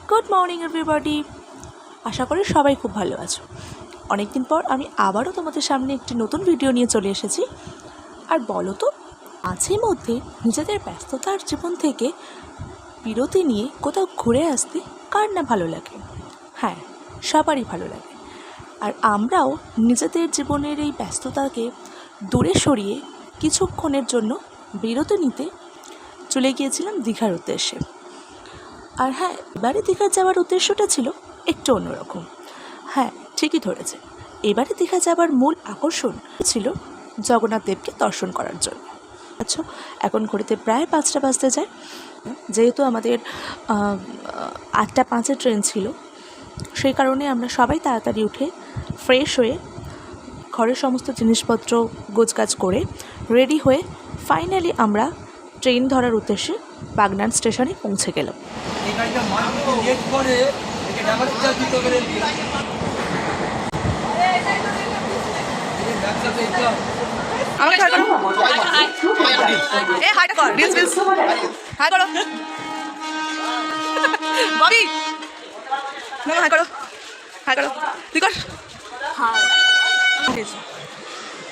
Good morning everybody. আশা করি সবাই খুব ভালো আছো। অনেকদিন পর আমি আবারও তোমাদের সামনে একটি নতুন ভিডিও নিয়ে চলে এসেছি। আর বলো তো, মাঝে মধ্যে নিজেদের ব্যস্ততার জীবন থেকে বিরতি নিয়ে কোথাও ঘুরে আসতে কার না ভালো লাগে? হ্যাঁ, সবারই ভালো লাগে। আর আমরাও নিজেদের জীবনের এই ব্যস্ততাকে দূরে সরিয়ে কিছুক্ষণের জন্য বিরতি নিতে চলে গিয়েছিলাম দীঘার উদ্দেশ্যে। আর হ্যাঁ, এবারে দীঘা যাওয়ার উদ্দেশ্যটা ছিল একটু অন্যরকম। হ্যাঁ, ঠিকই ধরেছে, এবারে দীঘা যাওয়ার মূল আকর্ষণ ছিল জগন্নাথ দেবকে দর্শন করার জন্য। আচ্ছা, এখন ঘড়িতে প্রায় 5টা বাজতে যায়। যেহেতু আমাদের 8:05 ট্রেন ছিল, সেই কারণে আমরা সবাই তাড়াতাড়ি উঠে ফ্রেশ হয়ে ঘরের সমস্ত জিনিসপত্র গোছগাছ করে রেডি হয়ে ফাইনালি আমরা ট্রেন ধরার উদ্দেশ্যে বাগনান স্টেশনে পৌঁছে গেলাম।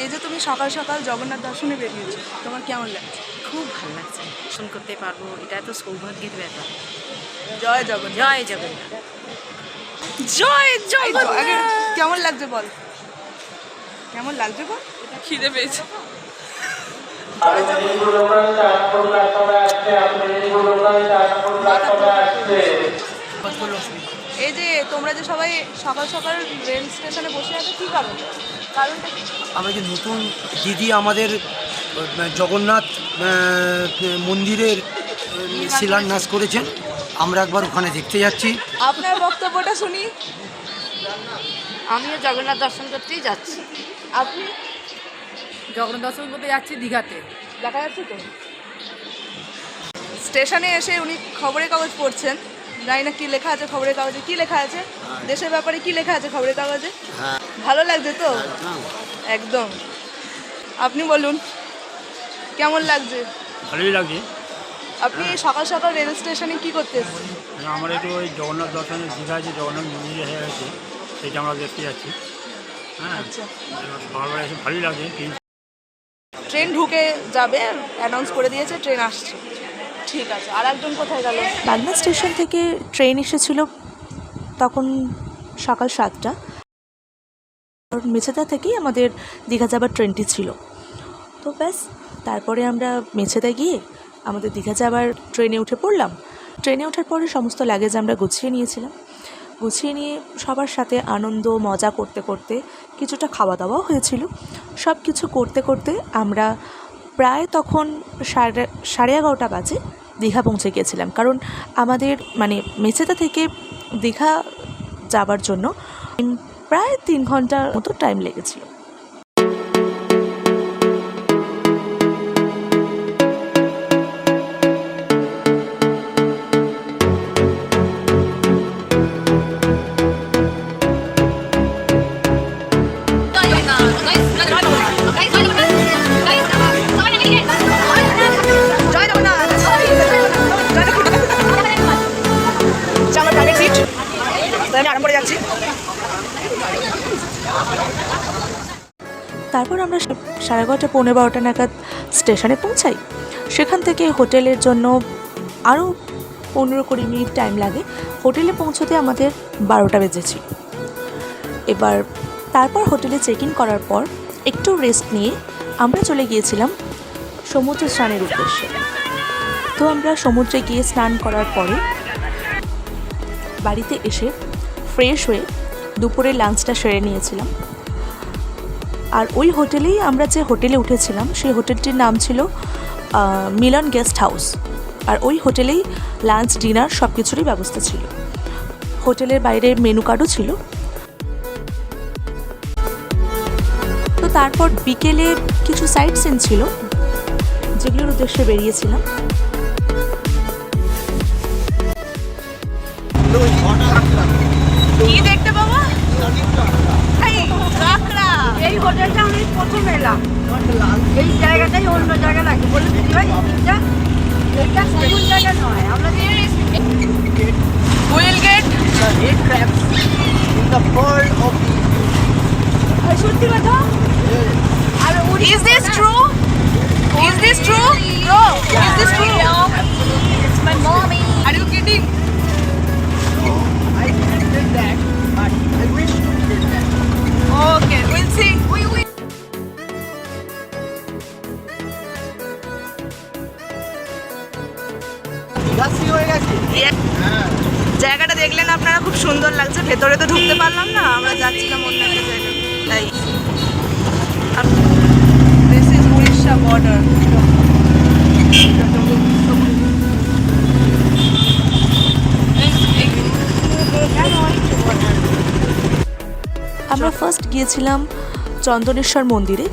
এই যে তুমি সকাল সকাল জগন্নাথ দর্শনে বেরিয়েছো, তোমার কেমন লাগছে? খুব ভালো লাগছে, দর্শন করতে পারবো, এটা তো সৌভাগ্যের ব্যাপার। জয় জগন্নাথ, জয় জগন্নাথ, জয় জগন্নাথ। কেমন লাগছে বল, কেমন লাগছে বল? খিদে পেয়েছে। এই যে তোমরা যে সবাই সকাল সকাল রেল স্টেশনে বসে আছো, কি কারণে? কারণটা কি? আমরা যে নতুন দিদি আমাদের জগন্নাথ মন্দিরের শিলান্যাস করেছেন, আমরা একবার ওখানে দেখতে যাচ্ছি। আপনার বক্তব্যটা শুনি। আমিও জগন্নাথ দর্শন করতেই যাচ্ছি। আপনি? জগন্নাথ দর্শন করতে যাচ্ছি দীঘাতে। দেখা যাচ্ছে তো স্টেশনে এসে উনি খবরের কাগজ পড়ছেন। জানি না কি লেখা আছে খবরের কাগজে, কি লেখা আছে দেশের ব্যাপারে, কি লেখা আছে খবরের কাগজে? ভালো লাগছে তো? একদম। আপনি বলুন, কেমন লাগছে? ভালোই লাগছে। আপনি সকাল সকাল রেল স্টেশনে কি করতে এসেছেন? আমরা একটু ওই জগন্নাথ দর্শনের দীঘা যে জগন্নাথ মন্দিরে হয়ে গেছে, সেটা আমরা দেখতে যাচ্ছি। হ্যাঁ, আচ্ছা, সকালবেলা এসে ভালোই লাগছে। ট্রেন ঢুকে যাবে, অ্যানাউন্স করে দিয়েছে ট্রেন আসছে। ঠিক আছে, আর একজন কোথায় গেল? বাগনান স্টেশন থেকে ট্রেন এসেছিল তখন সকাল 7টা। মেছেদা থেকেই আমাদের দীঘা যাবার ট্রেনটি ছিল। তো ব্যাস, তারপরে আমরা মেছেদা গিয়ে আমাদের দীঘা যাবার ট্রেনে উঠে পড়লাম। ট্রেনে ওঠার পরে সমস্ত লাগেজ আমরা গুছিয়ে নিয়েছিলাম। গুছিয়ে নিয়ে সবার সাথে আনন্দ মজা করতে করতে কিছুটা খাওয়া দাওয়াও হয়েছিল। সব কিছু করতে করতে আমরা প্রায় তখন 11:30 বাজে দীঘা পৌঁছে গিয়েছিলাম। কারণ আমাদের মেছেদা থেকে দীঘা যাবার জন্য প্রায় 3 ঘন্টার মতো টাইম লেগেছিল। তারপর আমরা 11:30 পৌনে 12টা নাগাদ স্টেশনে পৌঁছাই। সেখান থেকে হোটেলের জন্য আরও 15-20 মিনিট টাইম লাগে। হোটেলে পৌঁছতে আমাদের 12টা বেজেছিল। তারপর হোটেলে চেক ইন করার পর একটু রেস্ট নিয়ে আমরা চলে গিয়েছিলাম সমুদ্রে স্নানের উদ্দেশ্যে। তো আমরা সমুদ্রে গিয়ে স্নান করার পরে বাড়িতে এসে ফ্রেশ হয়ে দুপুরে লাঞ্চটা সেরে নিয়েছিলাম। আর ওই হোটেলেই আমরা যে হোটেলে উঠেছিলাম সেই হোটেলটির নাম ছিল মিলন গেস্ট হাউস। আর ওই হোটেলেই লাঞ্চ ডিনার সব কিছুরই ব্যবস্থা ছিল। হোটেলের বাইরে মেনু কার্ডও ছিল। তো তারপর বিকেলে কিছু সাইট সিন ছিল যেগুলোর উদ্দেশ্যে বেরিয়েছিলাম। কি দেখতে বাবা? এই হোটেলটা আমি প্রথম এলাম, এই জায়গাটাই অন্য জায়গা লাগে বলে দিদি ভাই, এটা সমুদ্র জায়গা নয়। আমরা কোয়েল জায়গাটা দেখলেন আপনারা, খুব সুন্দর লাগছে। ভেতরে তো ঢুকতে পারলাম না, আমরা যাচ্ছিলাম অন্য একটা জায়গায়। তাই দিস ইজ উড়িষ্যা বর্ডার। আমরা ফার্স্ট গিয়েছিলাম চন্দনেশ্বর মন্দিরে।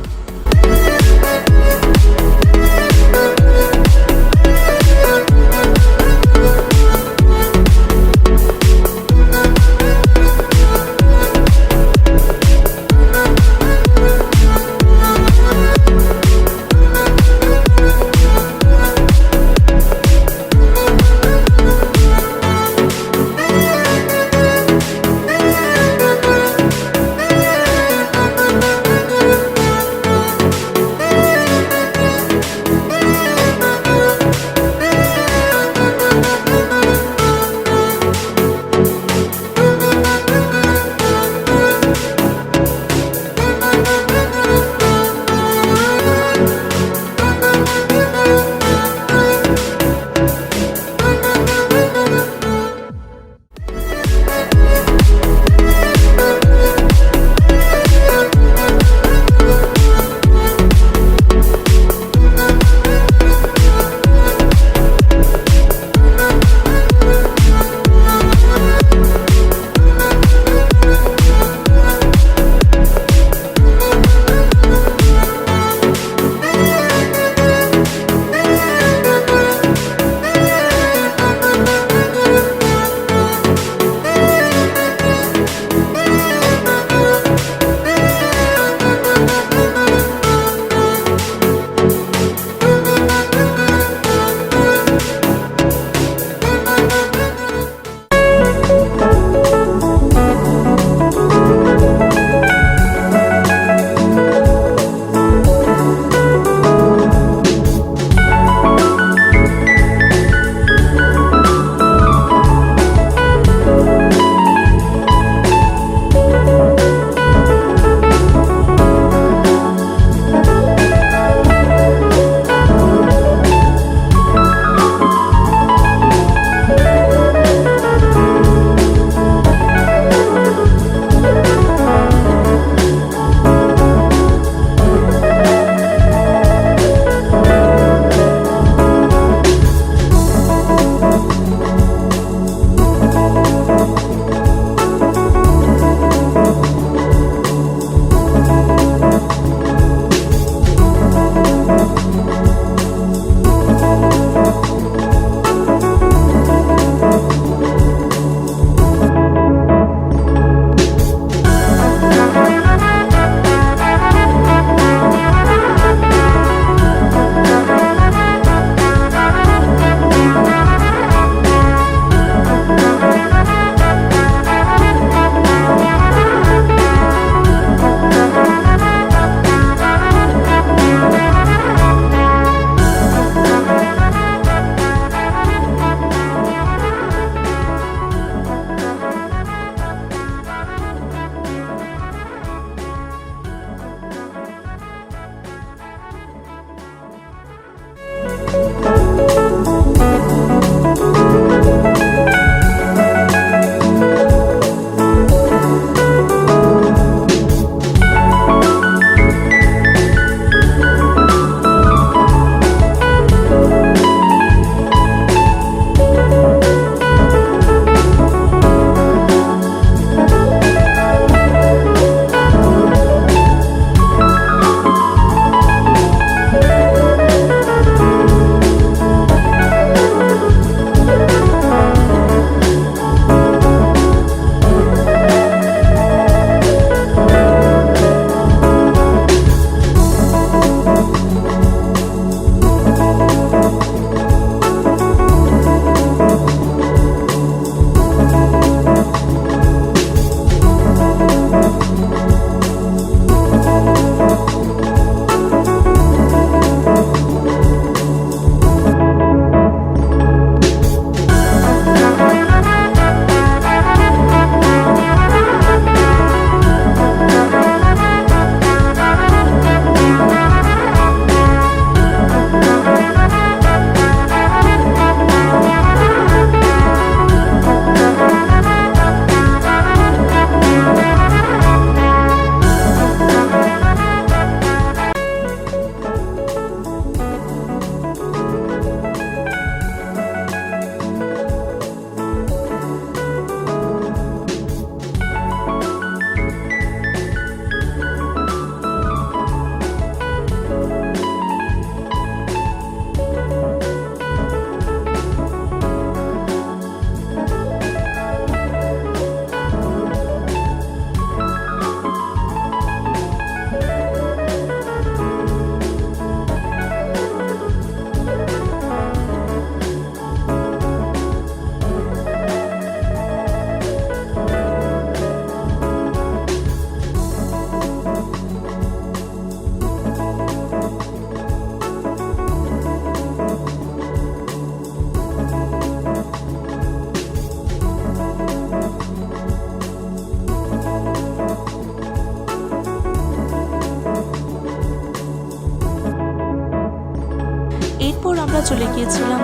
গিয়েছিলাম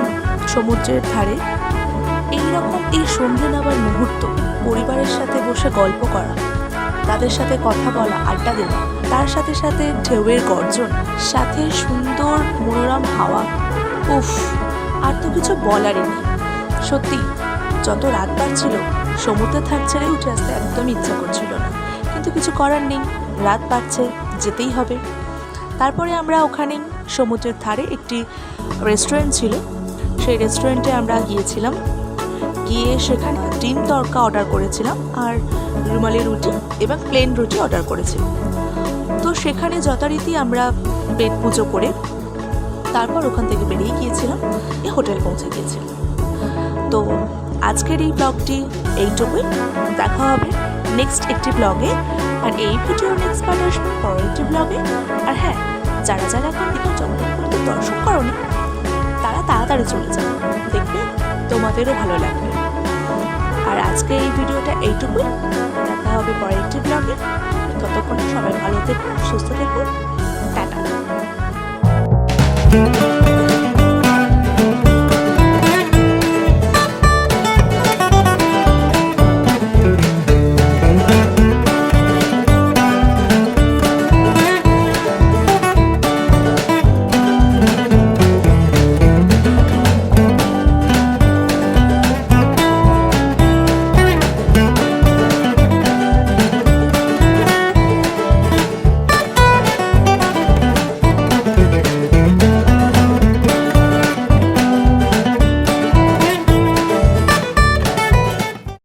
সমুদ্রের ধারে। এইরকম এই সন্ধে নামার মুহূর্ত, পরিবারের সাথে বসে গল্প করা, তাদের সাথে কথা বলা, আড্ডা দেওয়া, তার সাথে সাথে ঢেউয়ের গর্জন, সাথে সুন্দর মনোরম হাওয়া, উফ, আর তো কিছু বলারই নেই। সত্যি যত রাত বাড়ছিল সমুদ্রে থাক ছেড়ে উঠে আসতে একদম ইচ্ছা করছিল না, কিন্তু কিছু করার নেই, রাত বাড়ছে, যেতেই হবে। তারপরে আমরা ওখানে সমুদ্রের ধারে একটি রেস্টুরেন্ট ছিল, সেই রেস্টুরেন্টে আমরা গিয়েছিলাম। গিয়ে সেখানে ডিম তড়কা অর্ডার করেছিলাম আর রুমালি রুটি এবং প্লেন রুটি অর্ডার করেছিলাম। তো সেখানে যথারীতি আমরা পেট পুজো করে তারপর ওখান থেকে বেরিয়ে গিয়েছিলাম, হোটেল পৌঁছে গিয়েছিলাম। তো আজকের এই ব্লগটি এইটুকুই, দেখা হবে নেক্সট একটি ব্লগে। আর এই ভিডিও নেক্সট পার্ট আসবে পরের একটি ব্লগে। আর হ্যাঁ, যারা যারা এখন দিকে জগন্নাথ দর্শন করোনি তারা তাড়াতাড়ি চলে যাবে, দেখবে তোমাদেরও ভালো লাগবে। আর আজকে এই ভিডিওটা এইটুকুই, দেখা হবে পরের একটি ব্লগে। ততক্ষণে সবাই ভালো থেকো, সুস্থ থেকো, টাটা।